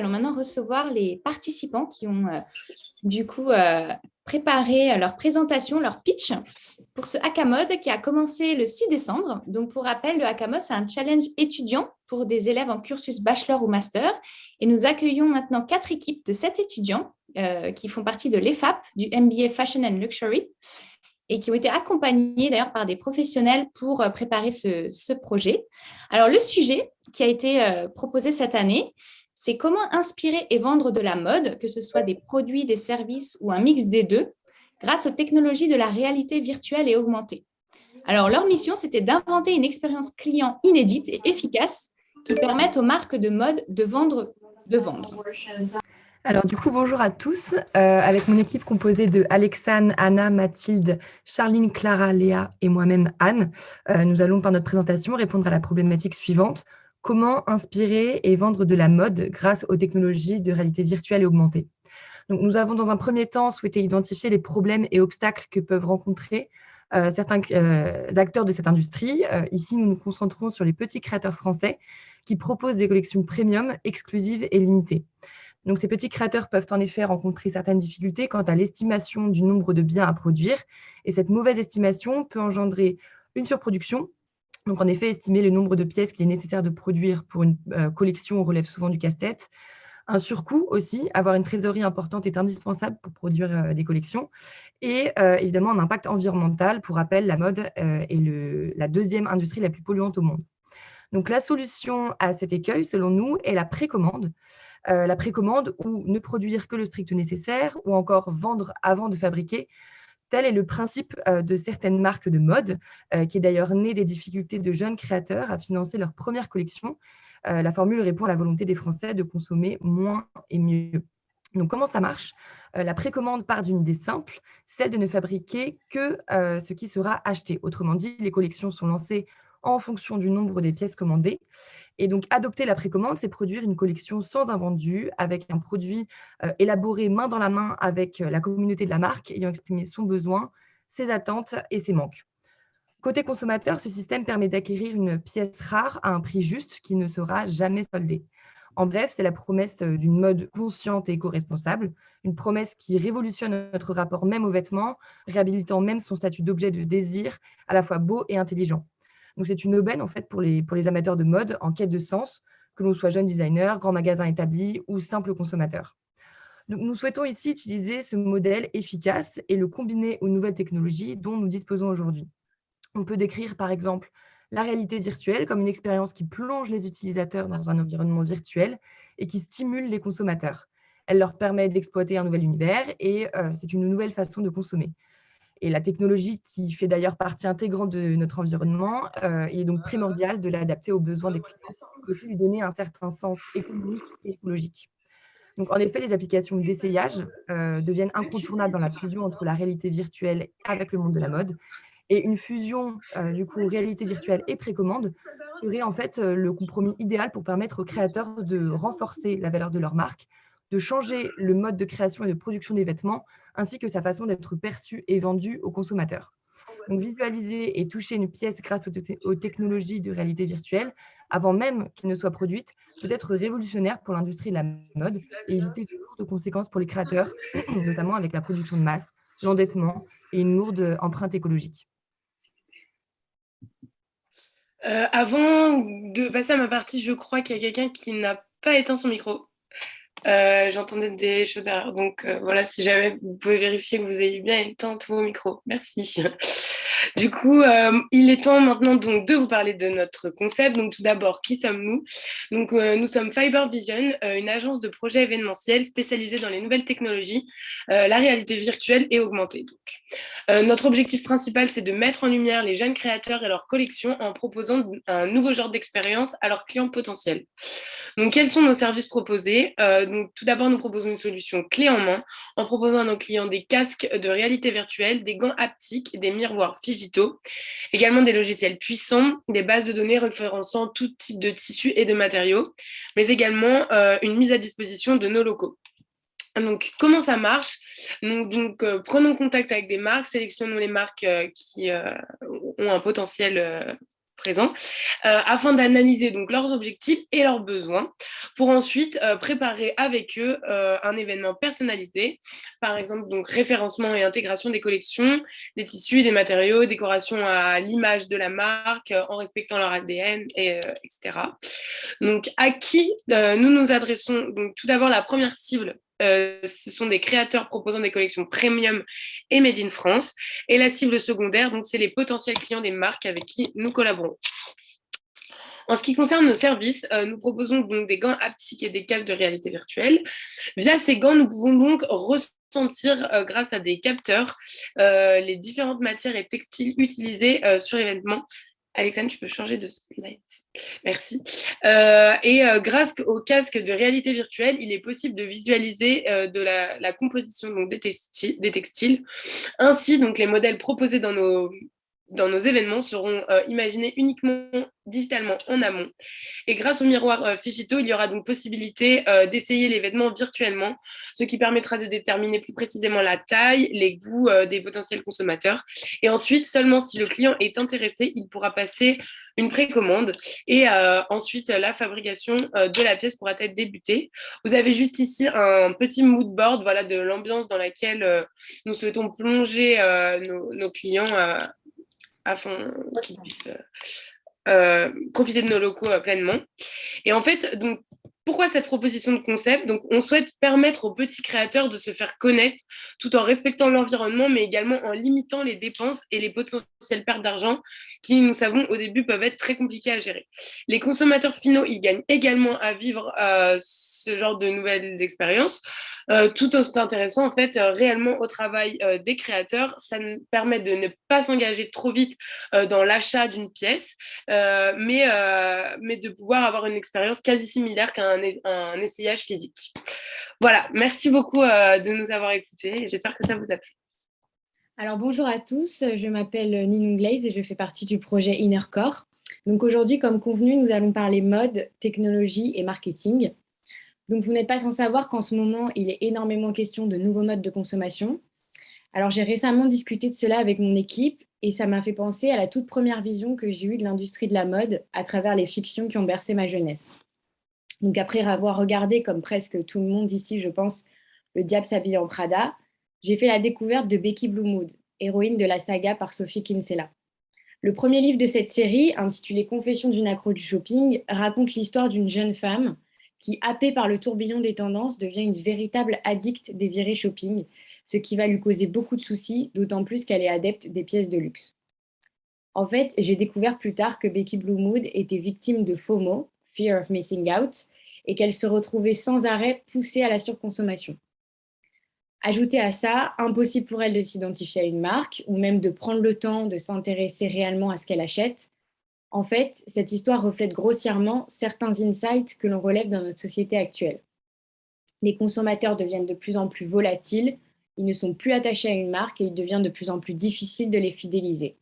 allons maintenant recevoir les participants qui ont préparé leur présentation, leur pitch pour ce hackamode qui a commencé le 6 décembre. Donc, pour rappel, le hackamode, c'est un challenge étudiant pour des élèves en cursus bachelor ou master. Et nous accueillons maintenant 4 équipes de 7 étudiants qui font partie de l'EFAP, du MBA Fashion and Luxury, et qui ont été accompagnés d'ailleurs par des professionnels pour préparer ce projet. Alors, le sujet qui a été proposé cette année, c'est comment inspirer et vendre de la mode, que ce soit des produits, des services ou un mix des deux, grâce aux technologies de la réalité virtuelle et augmentée. Alors, leur mission, c'était d'inventer une expérience client inédite et efficace qui permette aux marques de mode de vendre. Alors du coup, bonjour à tous. Avec mon équipe composée de Alexane, Anna, Mathilde, Charline, Clara, Léa et moi-même Anne, nous allons par notre présentation répondre à la problématique suivante. Comment inspirer et vendre de la mode grâce aux technologies de réalité virtuelle et augmentée? Donc, nous avons dans un premier temps souhaité identifier les problèmes et obstacles que peuvent rencontrer certains acteurs de cette industrie. Ici, nous nous concentrons sur les petits créateurs français qui proposent des collections premium, exclusives et limitées. Donc, ces petits créateurs peuvent en effet rencontrer certaines difficultés quant à l'estimation du nombre de biens à produire. Et cette mauvaise estimation peut engendrer une surproduction. Donc, en effet, estimer le nombre de pièces qu'il est nécessaire de produire pour une collection relève souvent du casse-tête. Un surcoût aussi, avoir une trésorerie importante est indispensable pour produire des collections. Et évidemment, un impact environnemental. Pour rappel, la mode est la deuxième industrie la plus polluante au monde. Donc, la solution à cet écueil, selon nous, est la précommande. La précommande ou ne produire que le strict nécessaire ou encore vendre avant de fabriquer. Tel est le principe de certaines marques de mode, qui est d'ailleurs né des difficultés de jeunes créateurs à financer leur première collection. La formule répond à la volonté des Français de consommer moins et mieux. Donc, comment ça marche? La précommande part d'une idée simple, celle de ne fabriquer que ce qui sera acheté. Autrement dit, les collections sont lancées en fonction du nombre des pièces commandées. Et donc, adopter la précommande, c'est produire une collection sans invendu, avec un produit élaboré main dans la main avec la communauté de la marque, ayant exprimé son besoin, ses attentes et ses manques. Côté consommateur, ce système permet d'acquérir une pièce rare à un prix juste qui ne sera jamais soldé. En bref, c'est la promesse d'une mode consciente et éco-responsable, une promesse qui révolutionne notre rapport même aux vêtements, réhabilitant même son statut d'objet de désir, à la fois beau et intelligent. Donc, c'est une aubaine en fait pour les amateurs de mode en quête de sens, que l'on soit jeune designer, grand magasin établi ou simple consommateur. Donc, nous souhaitons ici utiliser ce modèle efficace et le combiner aux nouvelles technologies dont nous disposons aujourd'hui. On peut décrire par exemple la réalité virtuelle comme une expérience qui plonge les utilisateurs dans un environnement virtuel et qui stimule les consommateurs. Elle leur permet d'exploiter un nouvel univers et c'est une nouvelle façon de consommer. Et la technologie qui fait d'ailleurs partie intégrante de notre environnement, il est donc primordial de l'adapter aux besoins des clients et aussi lui donner un certain sens économique et écologique. Donc en effet, les applications d'essayage deviennent incontournables dans la fusion entre la réalité virtuelle avec le monde de la mode. Et une fusion, du coup, réalité virtuelle et précommande serait en fait le compromis idéal pour permettre aux créateurs de renforcer la valeur de leur marque, de changer le mode de création et de production des vêtements, ainsi que sa façon d'être perçue et vendue aux consommateurs. Donc, visualiser et toucher une pièce grâce aux technologies de réalité virtuelle, avant même qu'elle ne soit produite, peut être révolutionnaire pour l'industrie de la mode et éviter de lourdes conséquences pour les créateurs, notamment avec la production de masse, l'endettement et une lourde empreinte écologique. Avant de passer à ma partie, je crois qu'il y a quelqu'un qui n'a pas éteint son micro. J'entendais des choses derrière. Donc voilà, si jamais vous pouvez vérifier que vous ayez bien éteint tous vos micros. Merci. Du coup, il est temps maintenant donc de vous parler de notre concept. Donc tout d'abord, qui sommes-nous? Donc nous sommes Fiber Vision, une agence de projet événementiel spécialisée dans les nouvelles technologies, la réalité virtuelle et augmentée. Donc, notre objectif principal, c'est de mettre en lumière les jeunes créateurs et leurs collections en proposant un nouveau genre d'expérience à leurs clients potentiels. Donc, quels sont nos services proposés? Donc, tout d'abord, nous proposons une solution clé en main en proposant à nos clients des casques de réalité virtuelle, des gants haptiques, des miroirs digitaux, également des logiciels puissants, des bases de données référençant tout type de tissus et de matériaux, mais également une mise à disposition de nos locaux. Donc, comment ça marche? Prenons contact avec des marques, sélectionnons les marques qui ont un potentiel présents, afin d'analyser donc leurs objectifs et leurs besoins, pour ensuite préparer avec eux un événement personnalisé, par exemple donc référencement et intégration des collections, des tissus, des matériaux, décoration à l'image de la marque, en respectant leur ADN, etc. Donc à qui nous nous adressons? Donc tout d'abord, la première cible, ce sont des créateurs proposant des collections premium et made in France. Et la cible secondaire, donc, c'est les potentiels clients des marques avec qui nous collaborons. En ce qui concerne nos services, nous proposons donc des gants haptiques et des casques de réalité virtuelle. Via ces gants, nous pouvons donc ressentir, grâce à des capteurs, les différentes matières et textiles utilisés sur l'événement. Alexandre, tu peux changer de slide. Merci. Grâce au casque de réalité virtuelle, il est possible de visualiser de la composition donc, des textiles. Ainsi, donc, les modèles proposés dans nos événements seront imaginés uniquement digitalement en amont. Et grâce au miroir Fujito, il y aura donc possibilité d'essayer les vêtements virtuellement, ce qui permettra de déterminer plus précisément la taille, les goûts des potentiels consommateurs. Et ensuite, seulement si le client est intéressé, il pourra passer une précommande et ensuite la fabrication de la pièce pourra être débutée. Vous avez juste ici un petit mood board, voilà, de l'ambiance dans laquelle nous souhaitons plonger nos clients afin qu'ils puissent profiter de nos locaux pleinement. Et en fait, donc, pourquoi cette proposition de concept? Donc, on souhaite permettre aux petits créateurs de se faire connaître tout en respectant l'environnement, mais également en limitant les dépenses et les potentielles pertes d'argent qui, nous savons, au début peuvent être très compliquées à gérer. Les consommateurs finaux, ils gagnent également à vivre ce genre de nouvelles expériences, tout en s'intéressant en fait réellement au travail des créateurs. Ça nous permet de ne pas s'engager trop vite dans l'achat d'une pièce, mais de pouvoir avoir une expérience quasi similaire qu'un essayage physique. Voilà, merci beaucoup de nous avoir écoutés. J'espère que ça vous a plu. Alors bonjour à tous, je m'appelle Ninou Glaze et je fais partie du projet Innercore. Donc aujourd'hui, comme convenu, nous allons parler mode, technologie et marketing. Donc vous n'êtes pas sans savoir qu'en ce moment, il est énormément question de nouveaux modes de consommation. Alors j'ai récemment discuté de cela avec mon équipe et ça m'a fait penser à la toute première vision que j'ai eue de l'industrie de la mode à travers les fictions qui ont bercé ma jeunesse. Donc après avoir regardé, comme presque tout le monde ici, je pense, Le Diable s'habille en Prada, j'ai fait la découverte de Becky Bloomwood, héroïne de la saga par Sophie Kinsella. Le premier livre de cette série, intitulé Confessions d'une accro du shopping, raconte l'histoire d'une jeune femme qui, happée par le tourbillon des tendances, devient une véritable addicte des virées shopping, ce qui va lui causer beaucoup de soucis, d'autant plus qu'elle est adepte des pièces de luxe. En fait, j'ai découvert plus tard que Becky Bloomwood était victime de FOMO, Fear of Missing Out, et qu'elle se retrouvait sans arrêt poussée à la surconsommation. Ajoutez à ça, impossible pour elle de s'identifier à une marque ou même de prendre le temps de s'intéresser réellement à ce qu'elle achète. En fait, cette histoire reflète grossièrement certains insights que l'on relève dans notre société actuelle. Les consommateurs deviennent de plus en plus volatiles, ils ne sont plus attachés à une marque et il devient de plus en plus difficile de les fidéliser.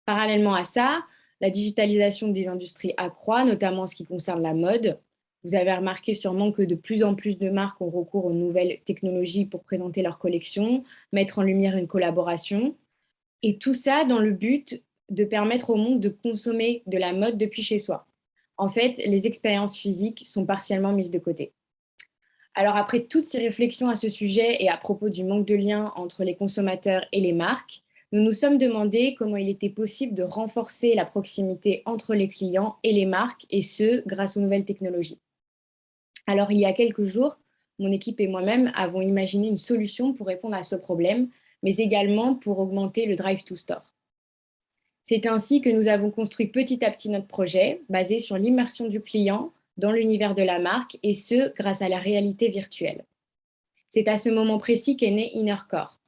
Parallèlement à ça, la digitalisation des industries accroît, notamment en ce qui concerne la mode. Vous avez remarqué sûrement que de plus en plus de marques ont recours aux nouvelles technologies pour présenter leurs collections, mettre en lumière une collaboration. Et tout ça dans le but de permettre au monde de consommer de la mode depuis chez soi. En fait, les expériences physiques sont partiellement mises de côté. Alors après toutes ces réflexions à ce sujet et à propos du manque de lien entre les consommateurs et les marques, nous nous sommes demandé comment il était possible de renforcer la proximité entre les clients et les marques, et ce, grâce aux nouvelles technologies. Alors, il y a quelques jours, mon équipe et moi-même avons imaginé une solution pour répondre à ce problème, mais également pour augmenter le drive to store. C'est ainsi que nous avons construit petit à petit notre projet, basé sur l'immersion du client dans l'univers de la marque, et ce, grâce à la réalité virtuelle. C'est à ce moment précis qu'est né Innercore.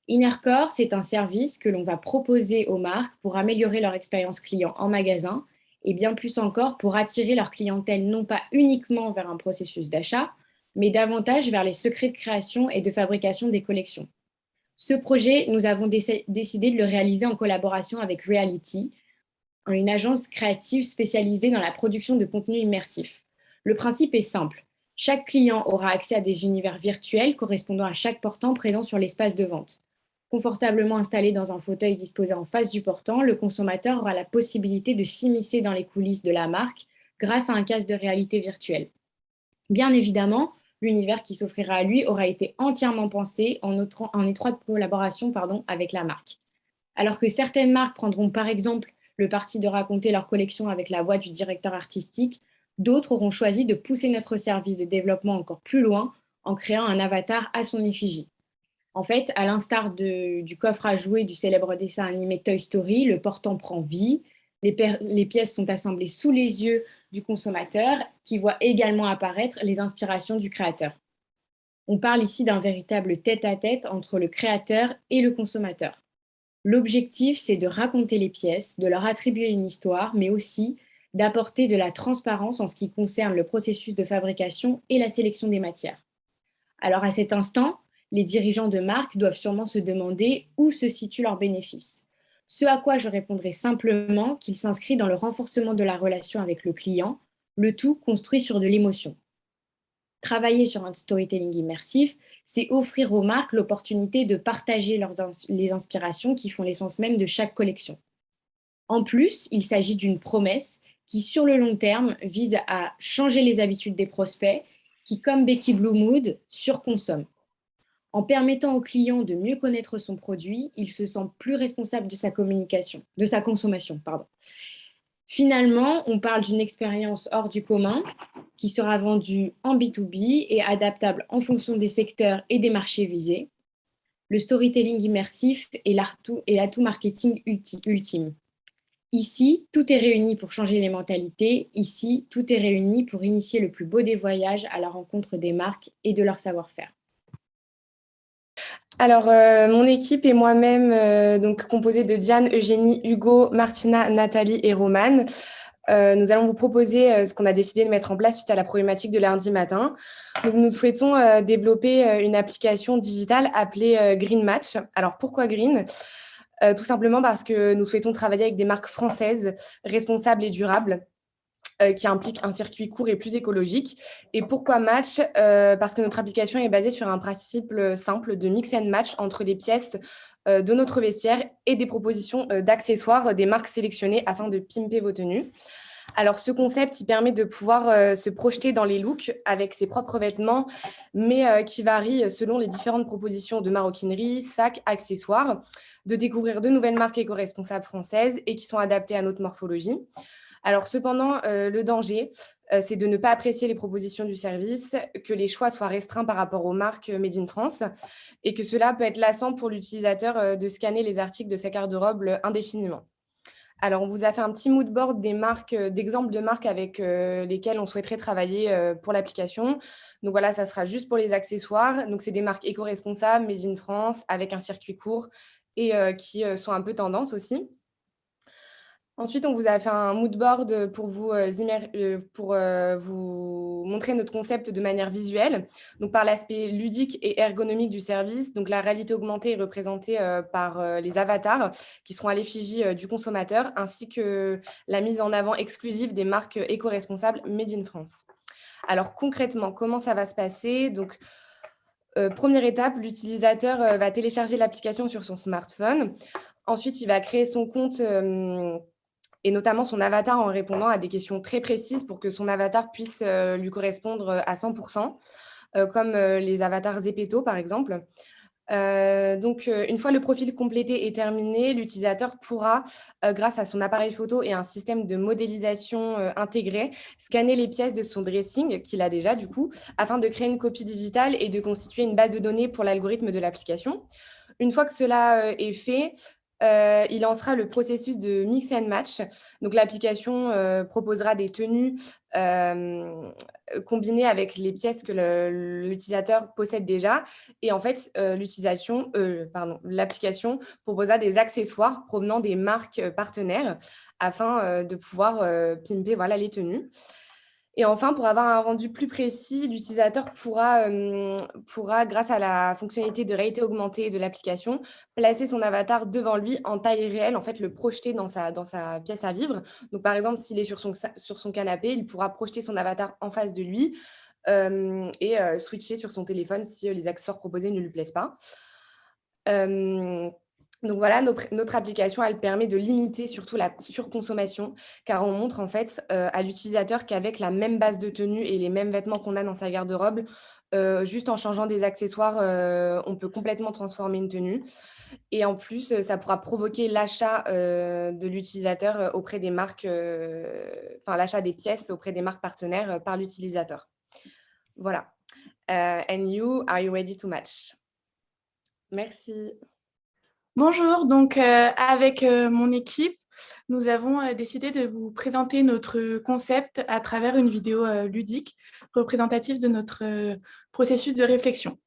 Innercore, c'est un service que l'on va proposer aux marques pour améliorer leur expérience client en magasin, et bien plus encore pour attirer leur clientèle non pas uniquement vers un processus d'achat, mais davantage vers les secrets de création et de fabrication des collections. Ce projet, nous avons décidé de le réaliser en collaboration avec Reality, une agence créative spécialisée dans la production de contenu immersif. Le principe est simple. Chaque client aura accès à des univers virtuels correspondant à chaque portant présent sur l'espace de vente. Confortablement installé dans un fauteuil disposé en face du portant, le consommateur aura la possibilité de s'immiscer dans les coulisses de la marque grâce à un casque de réalité virtuelle. Bien évidemment, l'univers qui s'offrira à lui aura été entièrement pensé en étroite collaboration avec la marque. Alors que certaines marques prendront par exemple le parti de raconter leur collection avec la voix du directeur artistique, d'autres auront choisi de pousser notre service de développement encore plus loin en créant un avatar à son effigie. En fait, à l'instar du coffre à jouets du célèbre dessin animé Toy Story, le portant prend vie, les pièces sont assemblées sous les yeux du consommateur qui voit également apparaître les inspirations du créateur. On parle ici d'un véritable tête-à-tête entre le créateur et le consommateur. L'objectif, c'est de raconter les pièces, de leur attribuer une histoire, mais aussi d'apporter de la transparence en ce qui concerne le processus de fabrication et la sélection des matières. Alors à cet instant, les dirigeants de marque doivent sûrement se demander où se situent leurs bénéfices. Ce à quoi je répondrai simplement qu'il s'inscrit dans le renforcement de la relation avec le client, le tout construit sur de l'émotion. Travailler sur un storytelling immersif, c'est offrir aux marques l'opportunité de partager les inspirations qui font l'essence même de chaque collection. En plus, il s'agit d'une promesse qui, sur le long terme, vise à changer les habitudes des prospects qui, comme Becky Bloomwood, surconsomment. En permettant au client de mieux connaître son produit, il se sent plus responsable de sa consommation. Finalement, on parle d'une expérience hors du commun qui sera vendue en B2B et adaptable en fonction des secteurs et des marchés visés. Le storytelling immersif est l'atout marketing ultime. Ici, tout est réuni pour changer les mentalités. Ici, tout est réuni pour initier le plus beau des voyages à la rencontre des marques et de leur savoir-faire. Alors, mon équipe et moi-même, donc composée de Diane, Eugénie, Hugo, Martina, Nathalie et Romane, nous allons vous proposer ce qu'on a décidé de mettre en place suite à la problématique de lundi matin. Donc, nous souhaitons développer une application digitale appelée Green Match. Alors, pourquoi Green ? Tout simplement parce que nous souhaitons travailler avec des marques françaises responsables et durables, qui implique un circuit court et plus écologique. Et pourquoi match ? Parce que notre application est basée sur un principe simple de mix and match entre les pièces de notre vestiaire et des propositions d'accessoires des marques sélectionnées afin de pimper vos tenues. Alors, ce concept, il permet de pouvoir se projeter dans les looks avec ses propres vêtements, mais qui varient selon les différentes propositions de maroquinerie, sacs, accessoires, de découvrir de nouvelles marques éco-responsables françaises et qui sont adaptées à notre morphologie. Alors, cependant, le danger, c'est de ne pas apprécier les propositions du service, que les choix soient restreints par rapport aux marques Made in France et que cela peut être lassant pour l'utilisateur de scanner les articles de sa garde-robe indéfiniment. Alors, on vous a fait un petit mood board des marques, d'exemples de marques avec lesquelles on souhaiterait travailler pour l'application. Donc voilà, ça sera juste pour les accessoires. Donc, c'est des marques éco-responsables, Made in France, avec un circuit court et qui sont un peu tendance aussi. Ensuite, on vous a fait un mood board pour vous montrer notre concept de manière visuelle. Donc, par l'aspect ludique et ergonomique du service. Donc, la réalité augmentée est représentée par les avatars qui seront à l'effigie du consommateur, ainsi que la mise en avant exclusive des marques éco-responsables Made in France. Alors, concrètement, comment ça va se passer ? Donc, première étape, l'utilisateur va télécharger l'application sur son smartphone. Ensuite, il va créer son compte et notamment son avatar en répondant à des questions très précises pour que son avatar puisse lui correspondre à 100%, comme les avatars Zepeto, par exemple. Donc, une fois le profil complété et terminé, l'utilisateur pourra, grâce à son appareil photo et un système de modélisation intégré, scanner les pièces de son dressing, qu'il a déjà du coup, afin de créer une copie digitale et de constituer une base de données pour l'algorithme de l'application. Une fois que cela est fait, il lancera le processus de mix and match. Donc, l'application proposera des tenues combinées avec les pièces que l'utilisateur possède déjà. Et en fait, l'application proposera des accessoires provenant des marques partenaires afin de pouvoir pimper les tenues. Et enfin, pour avoir un rendu plus précis, l'utilisateur pourra, grâce à la fonctionnalité de réalité augmentée de l'application, placer son avatar devant lui en taille réelle, en fait, le projeter dans sa pièce à vivre. Donc, par exemple, s'il est sur son canapé, il pourra projeter son avatar en face de lui et switcher sur son téléphone si les accessoires proposés ne lui plaisent pas. Donc voilà, notre application, elle permet de limiter surtout la surconsommation, car on montre en fait à l'utilisateur qu'avec la même base de tenue et les mêmes vêtements qu'on a dans sa garde-robe, juste en changeant des accessoires, on peut complètement transformer une tenue. Et en plus, ça pourra provoquer l'achat de l'utilisateur auprès des marques, enfin l'achat des pièces auprès des marques partenaires par l'utilisateur. Voilà. And you, are you ready to match? Merci. Bonjour, donc avec mon équipe, nous avons décidé de vous présenter notre concept à travers une vidéo ludique représentative de notre processus de réflexion.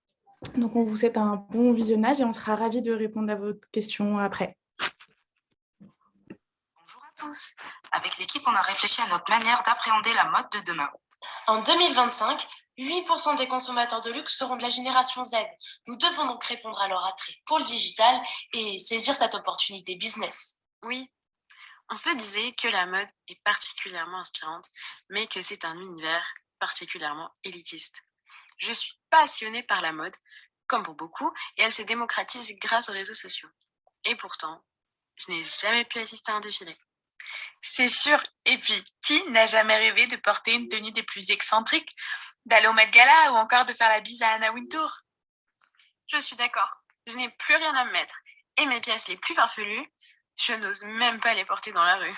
Donc on vous souhaite un bon visionnage et on sera ravis de répondre à vos questions après. Bonjour à tous. Avec l'équipe, on a réfléchi à notre manière d'appréhender la mode de demain. En 2025, 8% des consommateurs de luxe seront de la génération Z. Nous devons donc répondre à leur attrait pour le digital et saisir cette opportunité business. Oui, on se disait que la mode est particulièrement inspirante, mais que c'est un univers particulièrement élitiste. Je suis passionnée par la mode, comme pour beaucoup, et elle se démocratise grâce aux réseaux sociaux. Et pourtant, je n'ai jamais pu assister à un défilé. C'est sûr. Et puis, qui n'a jamais rêvé de porter une tenue des plus excentriques, d'aller au Met Gala ou encore de faire la bise à Anna Wintour? Je suis d'accord. Je n'ai plus rien à me mettre. Et mes pièces les plus farfelues, je n'ose même pas les porter dans la rue.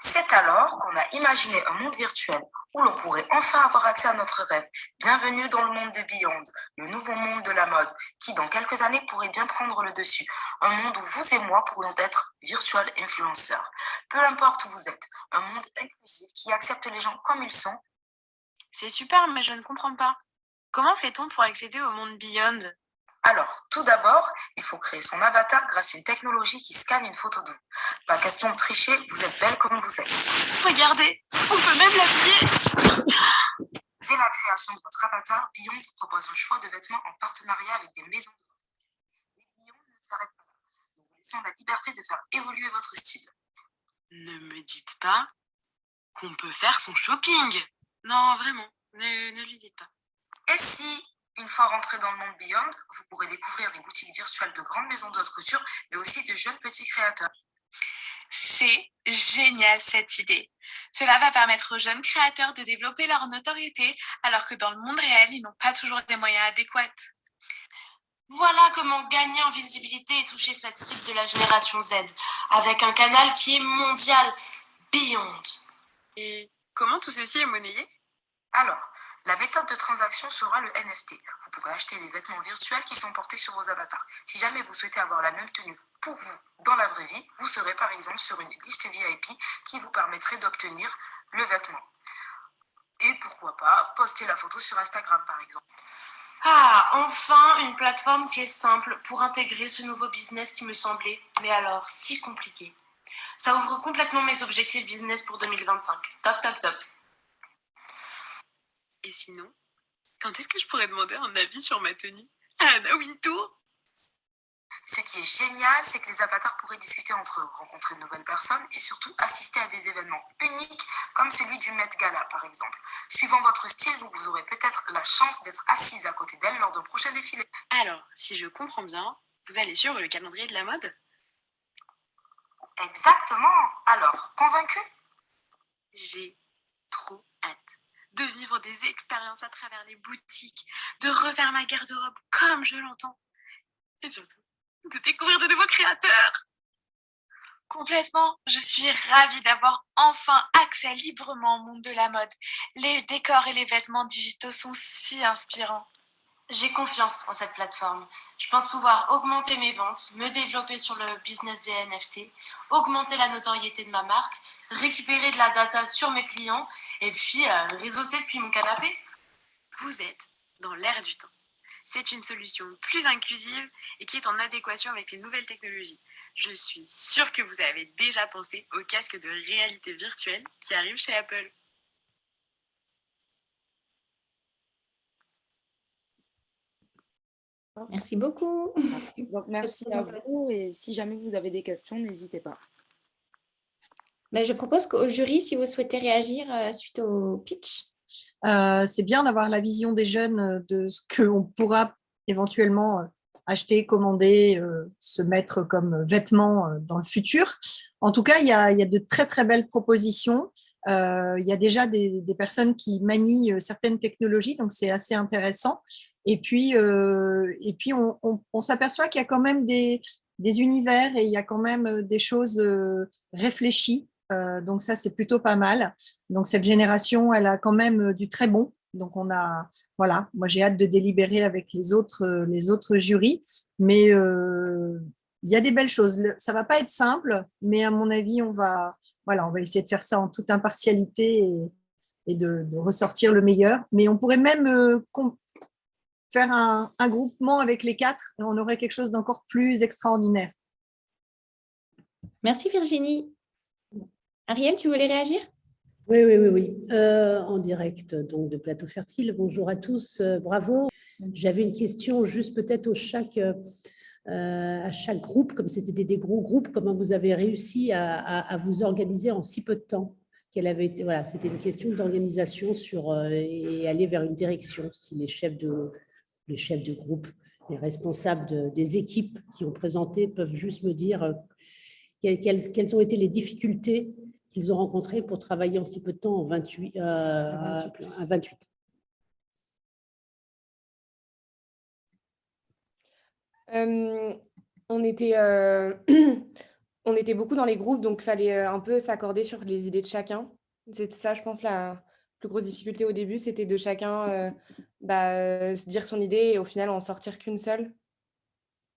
C'est alors qu'on a imaginé un monde virtuel où l'on pourrait enfin avoir accès à notre rêve. Bienvenue dans le monde de Beyond, le nouveau monde de la mode, qui dans quelques années pourrait bien prendre le dessus. Un monde où vous et moi pourrions être virtual influenceurs. Peu importe où vous êtes, un monde inclusif qui accepte les gens comme ils sont. C'est super, mais je ne comprends pas. Comment fait-on pour accéder au monde Beyond ? Alors, tout d'abord, il faut créer son avatar grâce à une technologie qui scanne une photo de vous. Pas question de tricher, vous êtes belle comme vous êtes. Regardez, on peut même l'habiller. Dès la création de votre avatar, Beyond propose un choix de vêtements en partenariat avec des maisons de mode. Mais Beyond ne s'arrête pas là. Nous vous laissons la liberté de faire évoluer votre style. Ne me dites pas qu'on peut faire son shopping. Non, vraiment, ne lui dites pas. Et si, une fois rentré dans le monde Beyond, vous pourrez découvrir les boutiques virtuelles de grandes maisons de haute couture, mais aussi de jeunes petits créateurs. C'est génial cette idée. Cela va permettre aux jeunes créateurs de développer leur notoriété, alors que dans le monde réel, ils n'ont pas toujours les moyens adéquats. Voilà comment gagner en visibilité et toucher cette cible de la génération Z, avec un canal qui est mondial, Beyond. Et comment tout ceci est monnayé ? Alors, la méthode de transaction sera le NFT. Vous pourrez acheter des vêtements virtuels qui sont portés sur vos avatars. Si jamais vous souhaitez avoir la même tenue pour vous dans la vraie vie, vous serez par exemple sur une liste VIP qui vous permettrait d'obtenir le vêtement. Et pourquoi pas poster la photo sur Instagram par exemple. Ah, enfin une plateforme qui est simple pour intégrer ce nouveau business qui me semblait, mais alors si compliqué. Ça ouvre complètement mes objectifs business pour 2025. Top, top, top. Et sinon, quand est-ce que je pourrais demander un avis sur ma tenue à Anna Wintour ? Ce qui est génial, c'est que les avatars pourraient discuter entre eux, rencontrer de nouvelles personnes et surtout assister à des événements uniques comme celui du Met Gala par exemple. Suivant votre style, vous aurez peut-être la chance d'être assise à côté d'elle lors d'un prochain défilé. Alors, si je comprends bien, vous allez suivre le calendrier de la mode ? Exactement. Alors, convaincu ? J'ai trop hâte de vivre des expériences à travers les boutiques, de refaire ma garde-robe comme je l'entends. Et surtout, de découvrir de nouveaux créateurs. Complètement, je suis ravie d'avoir enfin accès librement au monde de la mode. Les décors et les vêtements digitaux sont si inspirants. J'ai confiance en cette plateforme. Je pense pouvoir augmenter mes ventes, me développer sur le business des NFT, augmenter la notoriété de ma marque, récupérer de la data sur mes clients et puis réseauter depuis mon canapé. Vous êtes dans l'ère du temps. C'est une solution plus inclusive et qui est en adéquation avec les nouvelles technologies. Je suis sûre que vous avez déjà pensé au casque de réalité virtuelle qui arrive chez Apple. Merci beaucoup. Donc, merci à vous et si jamais vous avez des questions, n'hésitez pas. Je propose qu'au jury, si vous souhaitez réagir suite au pitch. C'est bien d'avoir la vision des jeunes de ce qu'on pourra éventuellement acheter, commander, se mettre comme vêtements dans le futur. En tout cas, il y a de très, très belles propositions. Il y a déjà des personnes qui manient certaines technologies, donc c'est assez intéressant. Et puis on s'aperçoit qu'il y a quand même des univers et il y a quand même des choses réfléchies. Donc ça, c'est plutôt pas mal. Donc cette génération, elle a quand même du très bon. Donc voilà, moi j'ai hâte de délibérer avec les autres jurys, mais il y a des belles choses. Ça va pas être simple, mais à mon avis, on va essayer de faire ça en toute impartialité et de ressortir le meilleur. Mais on pourrait même faire un groupement avec les 4 et on aurait quelque chose d'encore plus extraordinaire. Merci Virginie. Ariel, tu voulais réagir? Oui. En direct donc de Plateau Fertile. Bonjour à tous, bravo. J'avais une question juste peut-être à chaque groupe, comme c'était des gros groupes, comment vous avez réussi à vous organiser en si peu de temps? Voilà, c'était une question d'organisation et aller vers une direction, si les chefs de groupe, les responsables des équipes qui ont présenté peuvent juste me dire quelles ont été les difficultés qu'ils ont rencontrées pour travailler en si peu de temps à 28. On était beaucoup dans les groupes, donc il fallait un peu s'accorder sur les idées de chacun. C'est ça, je pense, la plus grosse difficulté au début, c'était de chacun se dire son idée et au final en sortir qu'une seule.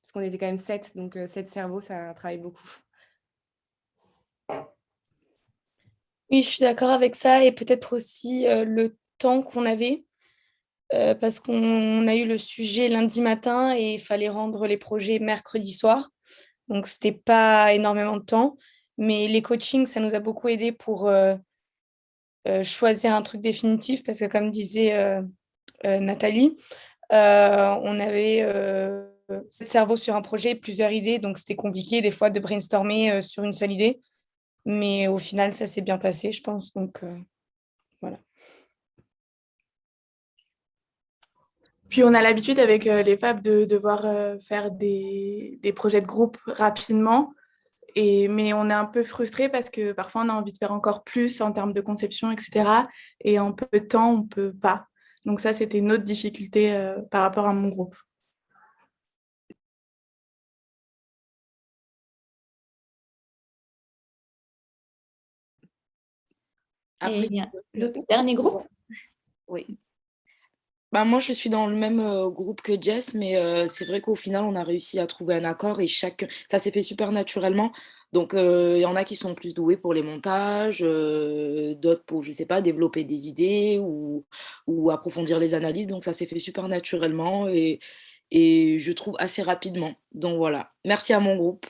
Parce qu'on était quand même 7, donc 7 cerveaux, ça travaille beaucoup. Oui, je suis d'accord avec ça et peut-être aussi le temps qu'on avait parce qu'on a eu le sujet lundi matin et il fallait rendre les projets mercredi soir. Donc, ce n'était pas énormément de temps. Mais les coachings, ça nous a beaucoup aidé pour choisir un truc définitif parce que comme disait Nathalie, on avait 7 cerveaux sur un projet, plusieurs idées. Donc, c'était compliqué des fois de brainstormer sur une seule idée. Mais au final, ça s'est bien passé, je pense. Donc, voilà. Puis, on a l'habitude avec les FAB de devoir faire des projets de groupe rapidement. Mais on est un peu frustré parce que parfois, on a envie de faire encore plus en termes de conception, etc. Et en peu de temps, on ne peut pas. Donc ça, c'était une autre difficulté par rapport à mon groupe. Après, Et le dernier groupe? Oui. Bah, moi, je suis dans le même groupe que Jess, mais c'est vrai qu'au final, on a réussi à trouver un accord et ça s'est fait super naturellement. Donc, il y en a qui sont plus doués pour les montages, d'autres pour, je sais pas, développer des idées ou approfondir les analyses. Donc, ça s'est fait super naturellement et je trouve assez rapidement. Donc, voilà. Merci à mon groupe.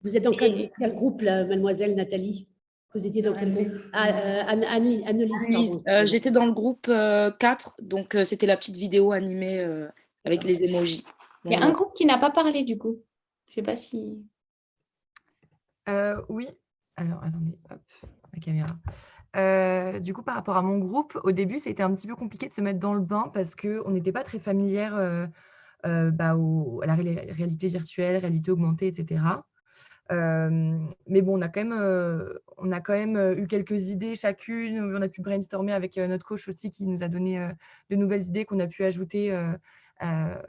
Vous êtes dans quel groupe, là, mademoiselle Nathalie? Vous étiez dans quel groupe? Annelise, pardon. J'étais dans le groupe 4, donc c'était la petite vidéo animée avec les emojis. Il y a un groupe qui n'a pas parlé du coup. Je ne sais pas si… Oui. Alors, attendez, hop, la caméra. Du coup, par rapport à mon groupe, au début, c'était un petit peu compliqué de se mettre dans le bain parce qu'on n'était pas très familière à la réalité virtuelle, réalité augmentée, etc. Mais bon, on a quand même eu quelques idées chacune. On a pu brainstormer avec notre coach aussi qui nous a donné de nouvelles idées qu'on a pu ajouter à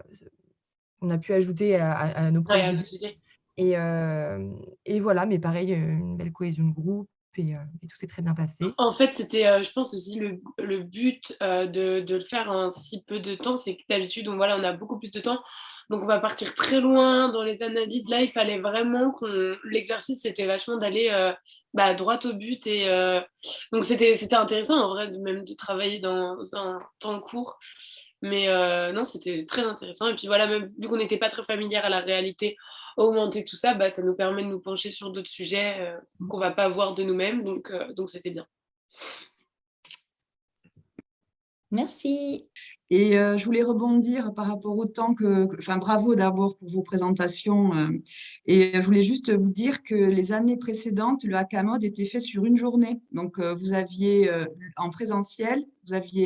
nos propres idées. Et voilà, mais pareil, une belle cohésion de groupe et tout s'est très bien passé. En fait, c'était, je pense aussi, le but de le faire en si peu de temps, c'est que d'habitude, on a beaucoup plus de temps. Donc, on va partir très loin dans les analyses. Là, il fallait vraiment l'exercice, c'était vachement d'aller droit au but. Et donc, c'était intéressant, en vrai, même de travailler dans un temps court. Mais non, c'était très intéressant. Et puis voilà, même vu qu'on n'était pas très familière à la réalité augmentée, tout ça, ça nous permet de nous pencher sur d'autres sujets qu'on ne va pas voir de nous-mêmes. Donc c'était bien. Merci. Et je voulais rebondir par rapport au temps bravo d'abord pour vos présentations. Et je voulais juste vous dire que les années précédentes, le Hackamode était fait sur une journée. Donc, vous aviez en présentiel, vous aviez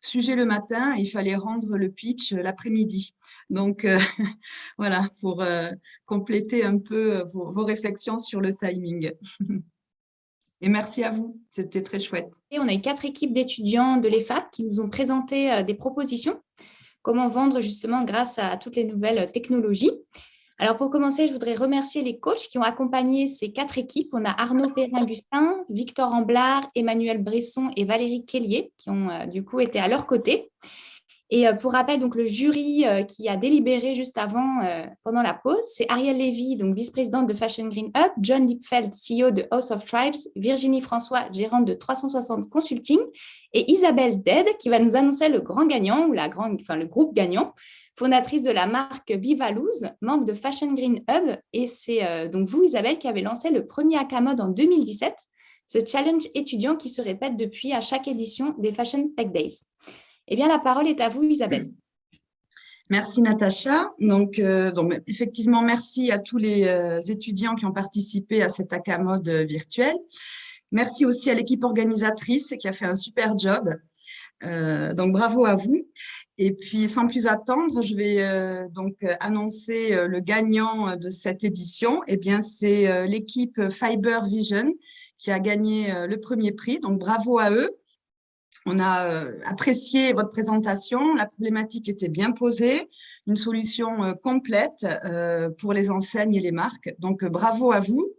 sujet le matin et il fallait rendre le pitch l'après-midi. Donc, voilà, pour compléter un peu vos réflexions sur le timing. Et merci à vous, c'était très chouette. Et on a eu 4 équipes d'étudiants de l'EFAC qui nous ont présenté des propositions, comment vendre justement grâce à toutes les nouvelles technologies. Alors pour commencer, je voudrais remercier les coachs qui ont accompagné ces 4 équipes. On a Arnaud Perrin-Gustin, Victor Amblard, Emmanuel Bresson et Valérie Kellier qui ont du coup été à leur côté. Et pour rappel, donc, le jury qui a délibéré juste avant, pendant la pause, c'est Ariel Lévy, donc vice-présidente de Fashion Green Up, John Lipfeld, CEO de House of Tribes, Virginie François, gérante de 360 Consulting, et Isabelle Dead, qui va nous annoncer le grand gagnant, ou le groupe gagnant, fondatrice de la marque Viva Luz, membre de Fashion Green Hub. Et c'est donc vous, Isabelle, qui avez lancé le premier Hackamode en 2017, ce challenge étudiant qui se répète depuis à chaque édition des Fashion Tech Days. Eh bien, la parole est à vous, Isabelle. Merci, Natacha. Donc, effectivement, merci à tous les étudiants qui ont participé à cet Hackamode virtuel. Merci aussi à l'équipe organisatrice qui a fait un super job. Donc, bravo à vous. Et puis, sans plus attendre, je vais donc annoncer le gagnant de cette édition. Eh bien, c'est l'équipe Fiber Vision qui a gagné le premier prix. Donc, bravo à eux. On a apprécié votre présentation, la problématique était bien posée, une solution complète pour les enseignes et les marques. Donc, bravo à vous.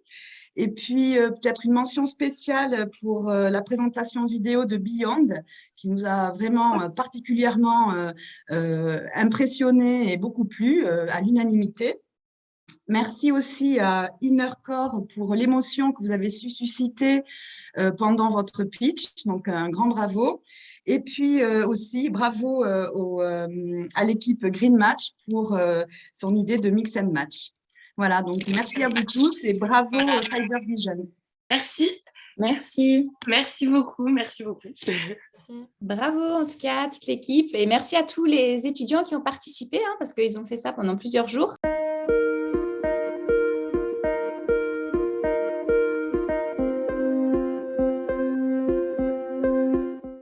Et puis, peut-être une mention spéciale pour la présentation vidéo de Beyond, qui nous a vraiment particulièrement impressionné et beaucoup plu à l'unanimité. Merci aussi à Innercore pour l'émotion que vous avez su susciter pendant votre pitch, donc un grand bravo. Et puis aussi bravo à l'équipe Green Match pour son idée de mix and match. Voilà, donc merci à vous tous et bravo Fiber Vision. Merci. Merci. Merci beaucoup, merci beaucoup. Merci. Bravo en tout cas à toute l'équipe et merci à tous les étudiants qui ont participé parce qu'ils ont fait ça pendant plusieurs jours.